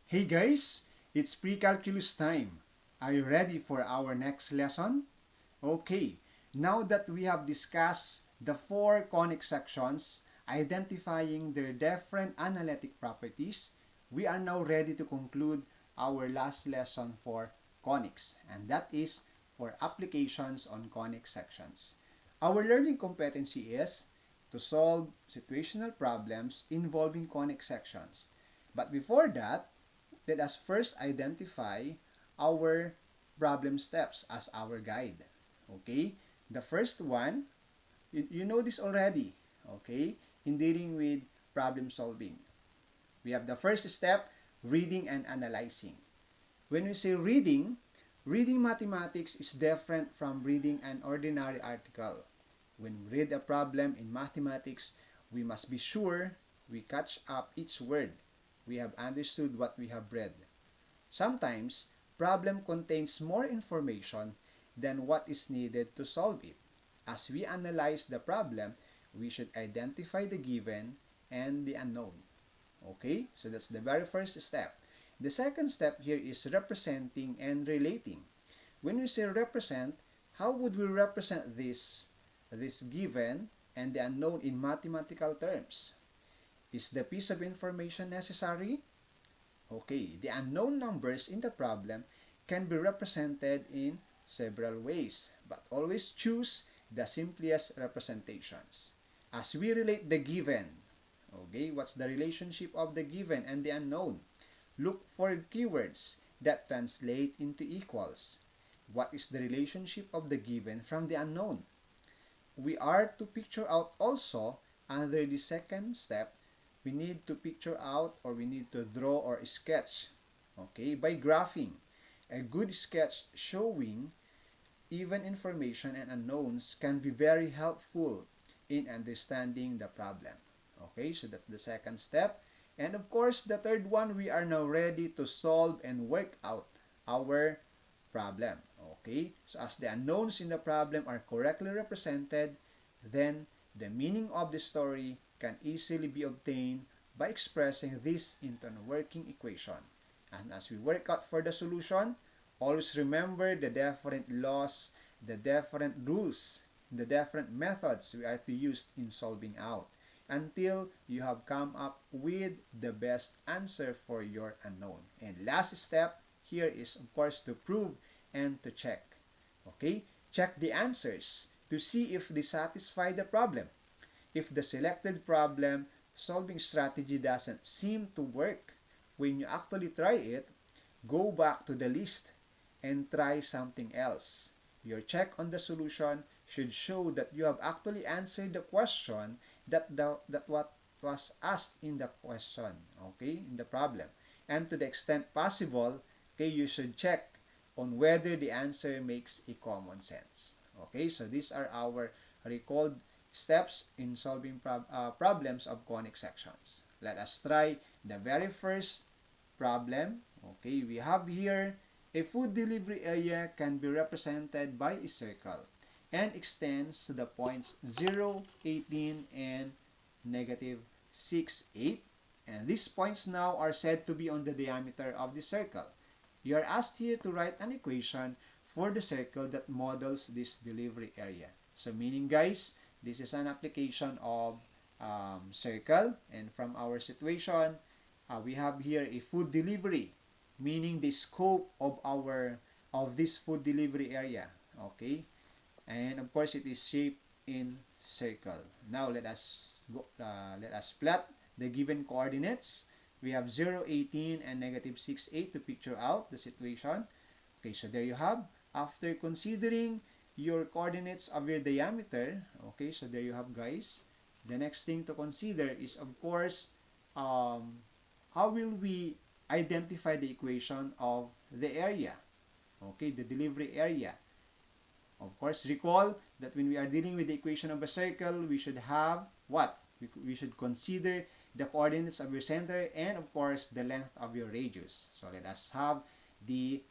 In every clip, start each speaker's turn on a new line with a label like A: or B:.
A: Hey guys, it's pre-calculus time. Are you ready for our next lesson? Okay, now that we have discussed the four conic sections, identifying their different analytic properties, we are now ready to conclude our last lesson for conics, and that is for applications on conic sections. Our learning competency is to solve situational problems involving conic sections. But before that, let us first identify our problem steps as our guide. Okay? The first one, you know this already. Okay? In dealing with problem solving. We have the first step, reading and analyzing. When we say reading, reading mathematics is different from reading an ordinary article. When we read a problem in mathematics, we must be sure we catch up each word. We have understood what we have read. Sometimes, problem contains more information than what is needed to solve it. As we analyze the problem, we should identify the given and the unknown. Okay, so that's the very first step. The second step here is representing and relating. When we say represent, how would we represent this given and the unknown in mathematical terms? Is the piece of information necessary? Okay, the unknown numbers in the problem can be represented in several ways, but always choose the simplest representations. As we relate the given, okay, what's the relationship of the given and the unknown? Look for keywords that translate into equals. What is the relationship of the given from the unknown? We are to picture out also under the second step, we need to picture out or we need to draw or sketch, okay, by graphing. A good sketch showing even information and unknowns can be very helpful in understanding the problem. Okay, so that's the second step. And of course, the third one, we are now ready to solve and work out our problem. Okay, so as the unknowns in the problem are correctly represented, then the meaning of the story can easily be obtained by expressing this into a working equation. And as we work out for the solution, always remember the different laws, the different rules, the different methods we are to use in solving out until you have come up with the best answer for your unknown. And last step here is of course to prove and to check. Okay? Check the answers to see if they satisfy the problem. If the selected problem solving strategy doesn't seem to work, when you actually try it, go back to the list and try something else. Your check on the solution should show that you have actually answered the question that what was asked in the question, okay, in the problem. And to the extent possible, okay, you should check on whether the answer makes a common sense. Okay, so these are our recalled steps in solving problems of conic sections. Let us try the very first problem. Okay, we have here a food delivery area can be represented by a circle and extends to the points 0, 18, and negative 6, 8. And these points now are said to be on the diameter of the circle. You are asked here to write an equation for the circle that models this delivery area. So meaning guys, this is an application of circle, and from our situation, we have here a food delivery, meaning the scope of this food delivery area. Okay, and of course it is shaped in circle. Now let us plot the given coordinates. We have 0, 18, and negative 6, 8 to picture out the situation. Okay, so there you have. After considering your coordinates of your diameter, okay, so there you have guys. The next thing to consider is of course, how will we identify the equation of the area, okay, the delivery area. Of course, recall that when we are dealing with the equation of a circle, we should have what? We should consider the coordinates of your center and of course the length of your radius. So let us have the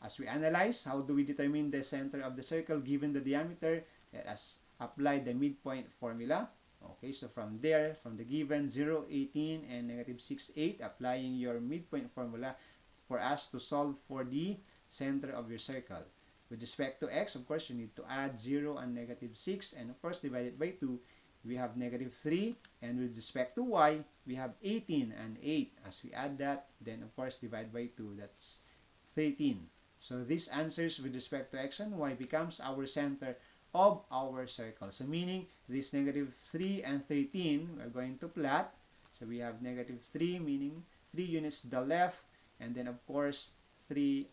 A: as we analyze, how do we determine the center of the circle given the diameter? Let us apply the midpoint formula. Okay, so from there, from the given 0, 18, and negative 6, 8, applying your midpoint formula for us to solve for the center of your circle. With respect to x, of course, you need to add 0 and negative 6, and of course, divided by 2, we have negative 3, and with respect to y, we have 18 and 8. As we add that, then of course, divide by 2, that's 13. So these answers with respect to x and y becomes our center of our circle. So meaning, this negative 3 and 13, we're going to plot. So we have negative 3, meaning 3 units to the left, and then of course, 13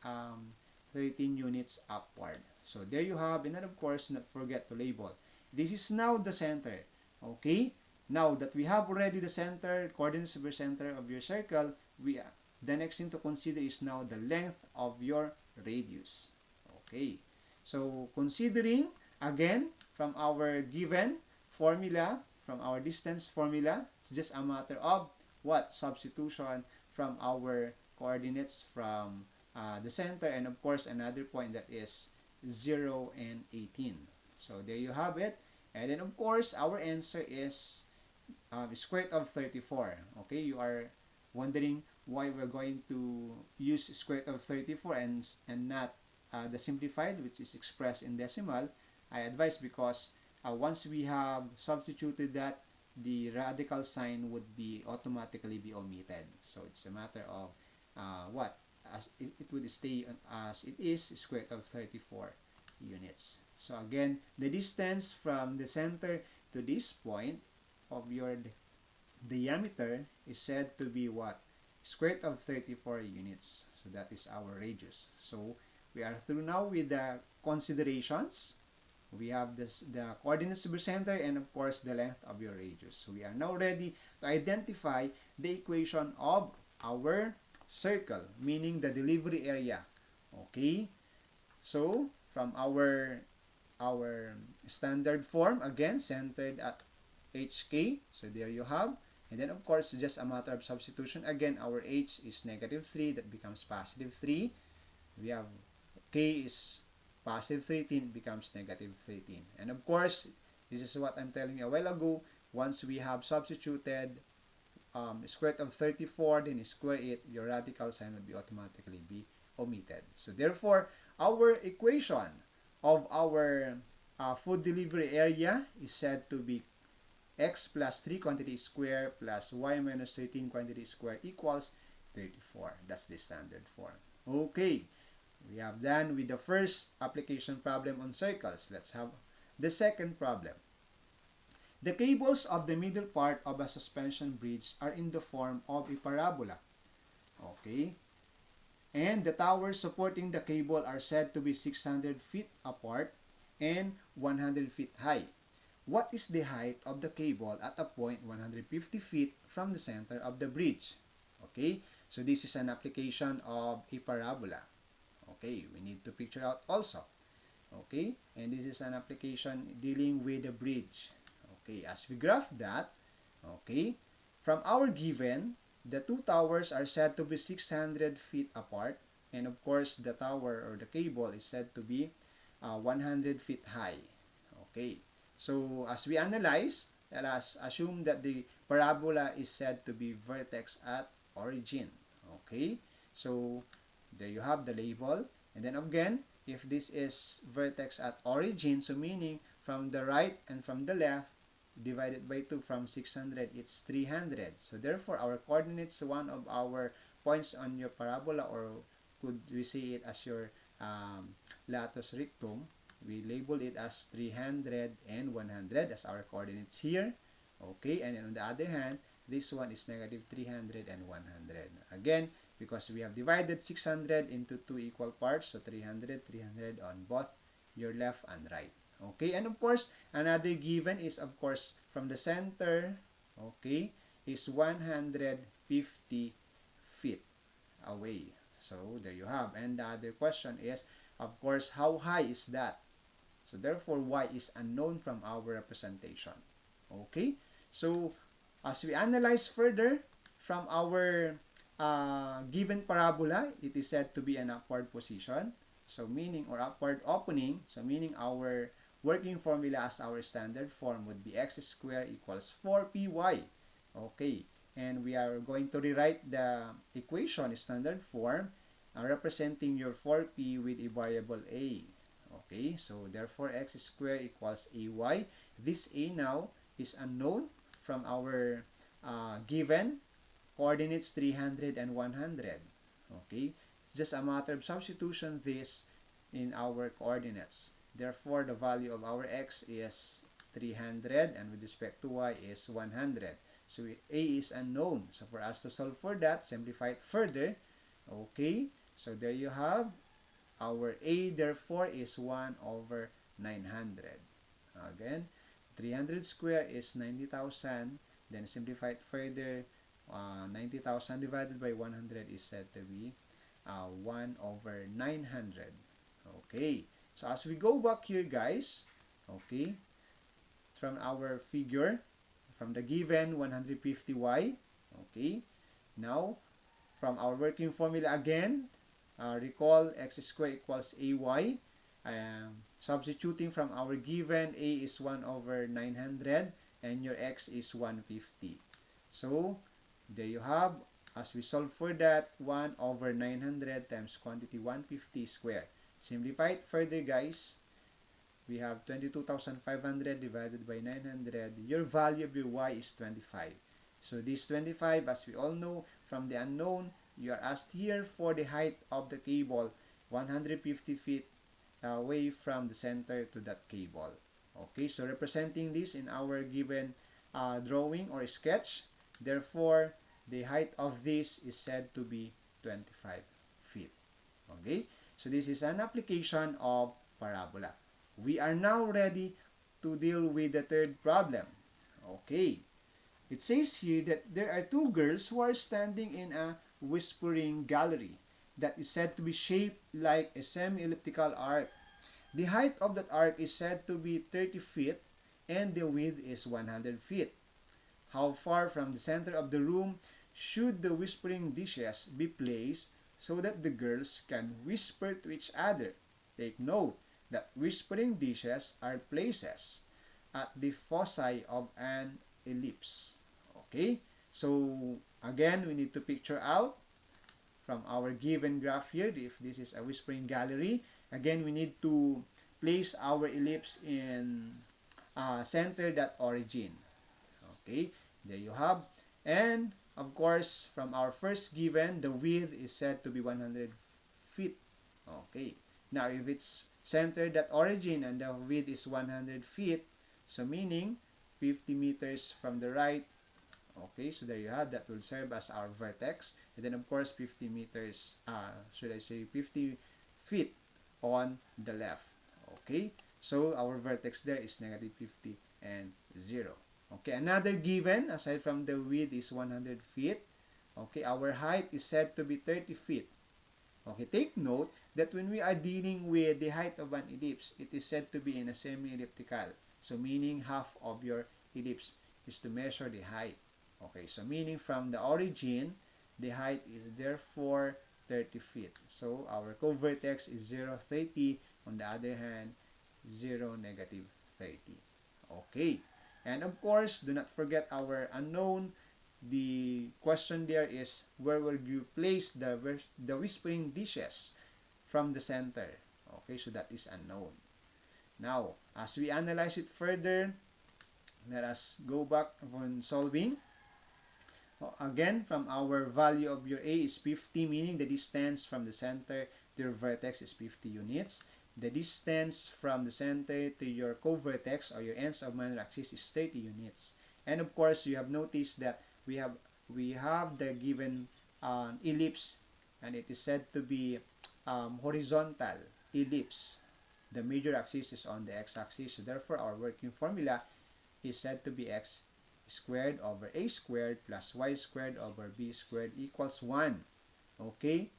A: units upward. So there you have, and then of course, not forget to label. This is now the center. Okay? Now that we have already the center, coordinates of your center of your circle, the next thing to consider is now the length of your radius. Okay? So considering, again, from our given formula, from our distance formula, it's just a matter of what? Substitution from our coordinates from the center, and of course another point that is 0 and 18. So there you have it. And then of course our answer is square root of 34. Okay, you are wondering why we're going to use square root of 34 and not the simplified, which is expressed in decimal. I advise because once we have substituted that, the radical sign would be automatically be omitted. So it's a matter of what? As it would stay as it is, square root of 34 units. So again, the distance from the center to this point of your diameter is said to be what? Square root of 34 units. So that is our radius. So we are through now with the considerations. We have the coordinates of your center and of course the length of your radius. So we are now ready to identify the equation of our circle, meaning the delivery area. Okay? So from our standard form, again, centered at HK. So there you have. And then of course, just a matter of substitution. Again, our H is negative 3. That becomes positive 3. We have K is positive 13. Becomes negative 13. And of course, this is what I'm telling you a while ago. Once we have substituted square root of 34, then square it, your radical sign will be automatically be omitted. So therefore, our equation of our food delivery area is said to be x plus 3 quantity square plus y minus 13 quantity square equals 34. That's the standard form. Okay, we have done with the first application problem on circles. Let's have the second problem. The cables of the middle part of a suspension bridge are in the form of a parabola. Okay, and the towers supporting the cable are said to be 600 feet apart and 100 feet high. What is the height of the cable at a point 150 feet from the center of the bridge? Okay, so this is an application of a parabola. Okay, we need to picture out also. Okay, and this is an application dealing with the bridge. Okay, as we graph that, okay, from our given, the two towers are said to be 600 feet apart, and of course, the tower or the cable is said to be 100 feet high. Okay, so as we analyze, let us assume that the parabola is said to be vertex at origin. Okay, so there you have the label, and then again, if this is vertex at origin, so meaning from the right and from the left, divided by 2 from 600, it's 300. So therefore, our coordinates, one of our points on your parabola, or could we see it as your latus rectum, we label it as 300 and 100 as our coordinates here. Okay, and then on the other hand, this one is negative 300 and 100. Again, because we have divided 600 into two equal parts, so 300, 300 on both your left and right. Okay, and of course, another given is, of course, from the center, okay, is 150 feet away. So, there you have. And the other question is, of course, how high is that? So, therefore, y is unknown from our representation. Okay, so, as we analyze further, from our given parabola, it is said to be an upward position. So, meaning, or upward opening, so meaning our working formula as our standard form would be x squared equals 4py. Okay, and we are going to rewrite the equation standard form representing your 4p with a variable a. Okay, so therefore x squared equals ay. This a now is unknown from our given coordinates 300 and 100. Okay, it's just a matter of substitution this in our coordinates. Therefore, the value of our x is 300 and with respect to y is 100. So a is unknown. So for us to solve for that, simplify it further. Okay, so there you have our a, therefore is 1 over 900. Again, 300 squared is 90,000. Then simplify it further. 90,000 divided by 100 is said to be 1 over 900. Okay, so as we go back here, guys, okay, from our figure, from the given 150y, okay, now from our working formula again, recall x squared equals ay. Substituting from our given, a is 1 over 900 and your x is 150. So there you have, as we solve for that, 1 over 900 times quantity 150 squared. Simplify it further, guys. We have 22,500 divided by 900. Your value of your y is 25. So this 25, as we all know, from the unknown, you are asked here for the height of the cable, 150 feet away from the center to that cable. Okay, so representing this in our given drawing or sketch, therefore, the height of this is said to be 25 feet. Okay, so this is an application of parabola. We are now ready to deal with the third problem. Okay, it says here that there are two girls who are standing in a whispering gallery that is said to be shaped like a semi-elliptical arc. The height of that arc is said to be 30 feet and the width is 100 feet. How far from the center of the room should the whispering dishes be placed so that the girls can whisper to each other? Take note that whispering dishes are places at the foci of an ellipse. Okay, so again, we need to picture out from our given graph here, if this is a whispering gallery. Again, we need to place our ellipse in center that origin. Okay, there you have. And of course, from our first given, the width is said to be 100 feet. Okay, now if it's centered at origin and the width is 100 feet, so meaning 50 meters from the right. Okay, so there you have, that will serve as our vertex. And then of course 50 meters, 50 feet on the left. Okay, so our vertex there is negative 50 and 0. Okay, another given aside from the width is 100 feet. Okay, our height is said to be 30 feet. Okay, take note that when we are dealing with the height of an ellipse, it is said to be in a semi-elliptical. So meaning half of your ellipse is to measure the height. Okay, so meaning from the origin, the height is therefore 30 feet. So our co-vertex is 0, 30. On the other hand, 0, negative 30. Okay. And of course, do not forget our unknown. The question there is, where will you place the whispering dishes from the center? Okay, so that is unknown. Now, as we analyze it further, let us go back on solving. Again, from our value of your A is 50, meaning the distance from the center to your vertex is 50 units. The distance from the center to your co-vertex or your ends of minor axis is 30 units. And of course, you have noticed that we have the given ellipse, and it is said to be horizontal ellipse. The major axis is on the x-axis, so therefore our working formula is said to be x squared over a squared plus y squared over b squared equals 1. Okay?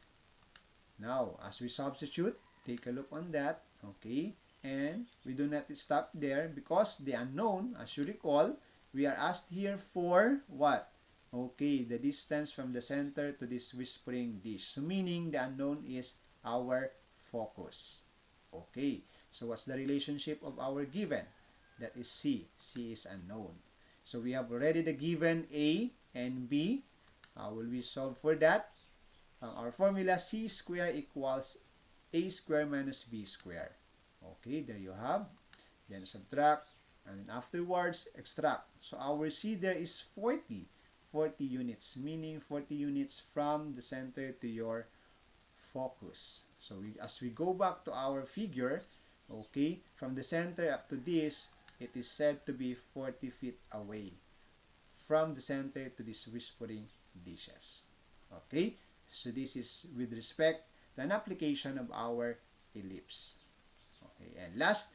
A: Now, as we substitute, take a look on that. Okay? And we do not stop there because the unknown, as you recall, we are asked here for what? Okay, the distance from the center to this whispering dish. So meaning the unknown is our focus. Okay. So what's the relationship of our given? That is C. C is unknown. So we have already the given A and B. How will we solve for that? Our formula, C square equals A square minus B square. Okay, there you have. Then subtract, and then afterwards, extract. So our C there is 40. 40 units, meaning 40 units from the center to your focus. So as we go back to our figure, okay, from the center up to this, it is said to be 40 feet away from the center to these whispering dishes. Okay, so this is with respect to an application of our ellipse. Okay, and last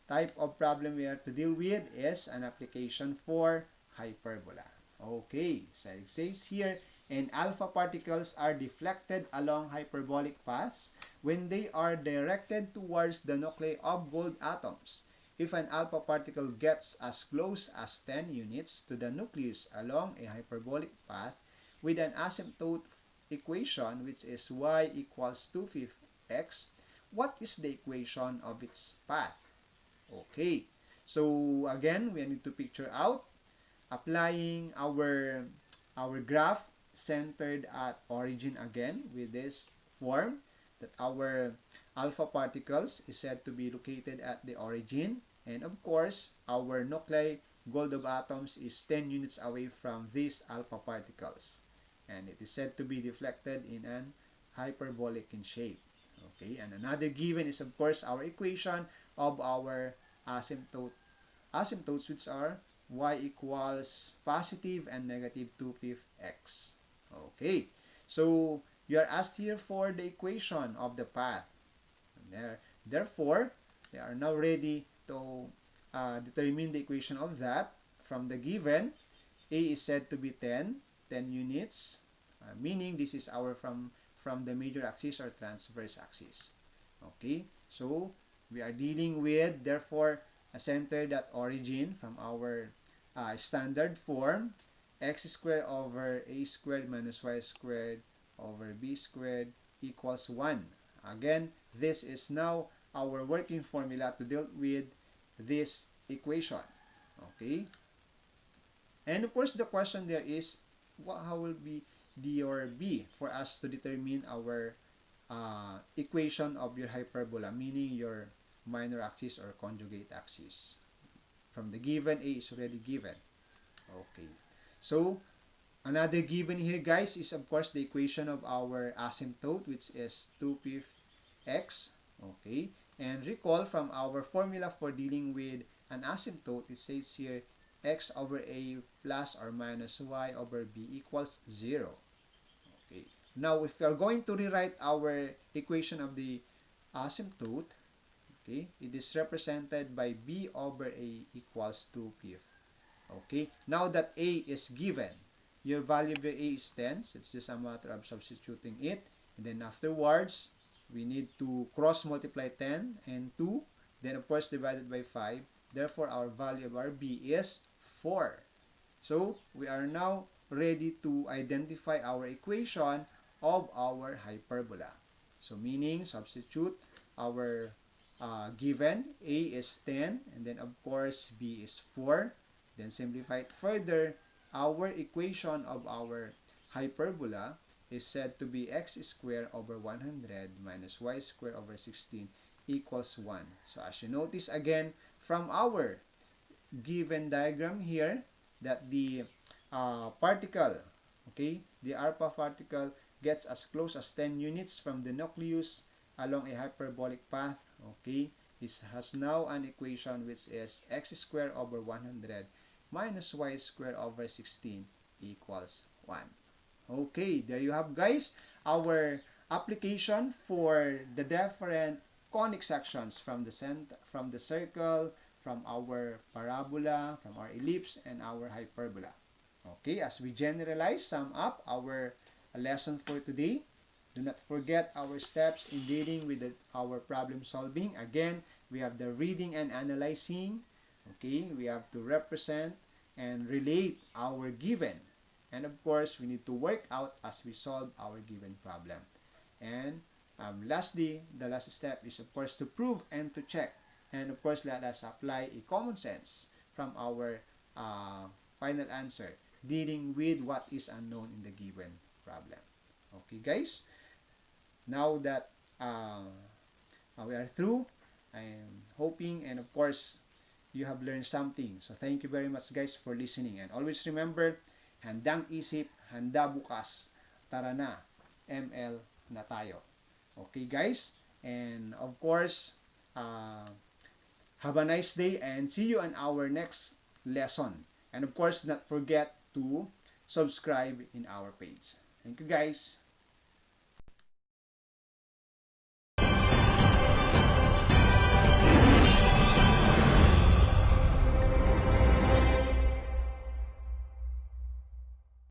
A: type of problem we have to deal with is an application for hyperbola. Okay, so it says here, and alpha particles are deflected along hyperbolic paths when they are directed towards the nuclei of gold atoms. If an alpha particle gets as close as 10 units to the nucleus along a hyperbolic path with an asymptote equation which is y equals 2/5 x, what is the equation of its path? Okay, so again, we need to picture out applying our graph centered at origin again with this form that our alpha particles is said to be located at the origin, and of course our nuclei gold of atoms is 10 units away from these alpha particles, and it is said to be deflected in an hyperbolic in shape. Okay, and another given is of course our equation of our asymptotes, which are y equals positive and negative 2/5 x. Okay, so you are asked here for the equation of the path. Therefore, they are now ready to determine the equation of that. From the given, A is said to be 10 units, meaning this is our from the major axis or transverse axis. Okay, so we are dealing with, therefore, a centered at origin from our standard form, x squared over a squared minus y squared over b squared equals 1. Again, this is now our working formula to deal with this equation. Okay? And of course, the question there is, how will be D or B for us to determine our equation of your hyperbola, meaning your minor axis or conjugate axis. From the given, A is already given. Okay. So, another given here, guys, is of course the equation of our asymptote, which is 2/5 x. Okay. And recall from our formula for dealing with an asymptote, it says here x over a plus or minus y over b equals 0. Okay. Now, if we are going to rewrite our equation of the asymptote, okay, it is represented by b over a equals 2/5. Okay, now that a is given, your value of a is 10, so it's just a matter of substituting it, and then afterwards, we need to cross multiply 10 and 2, then of course divided by 5, therefore our value of our b is 4. So, we are now ready to identify our equation of our hyperbola. So, meaning, substitute our given, a is 10, and then of course, b is 4. Then simplify it further, our equation of our hyperbola is said to be x squared over 100 minus y squared over 16 equals 1. So as you notice again from our given diagram here that the particle, okay, the alpha particle gets as close as 10 units from the nucleus along a hyperbolic path. Okay, this has now an equation which is x squared over 100 minus y squared over 16 equals 1. Okay, there you have, guys, our application for the different conic sections from the circle, from our parabola, from our ellipse, and our hyperbola. Okay, as we generalize, sum up our lesson for today, do not forget our steps in dealing with our problem solving. Again, we have the reading and analyzing. Okay, we have to represent and relate our given. And of course, we need to work out as we solve our given problem. And Lastly, the last step is of course to prove and to check. And of course, let us apply a common sense from our final answer, dealing with what is unknown in the given problem. Okay, guys? Now that we are through, I'm hoping and of course, you have learned something. So thank you very much guys for listening. And always remember, handang isip, handa bukas, tara na, ML na tayo. Okay guys? And of course, have a nice day and see you on our next lesson. And of course, not forget to subscribe in our page. Thank you guys.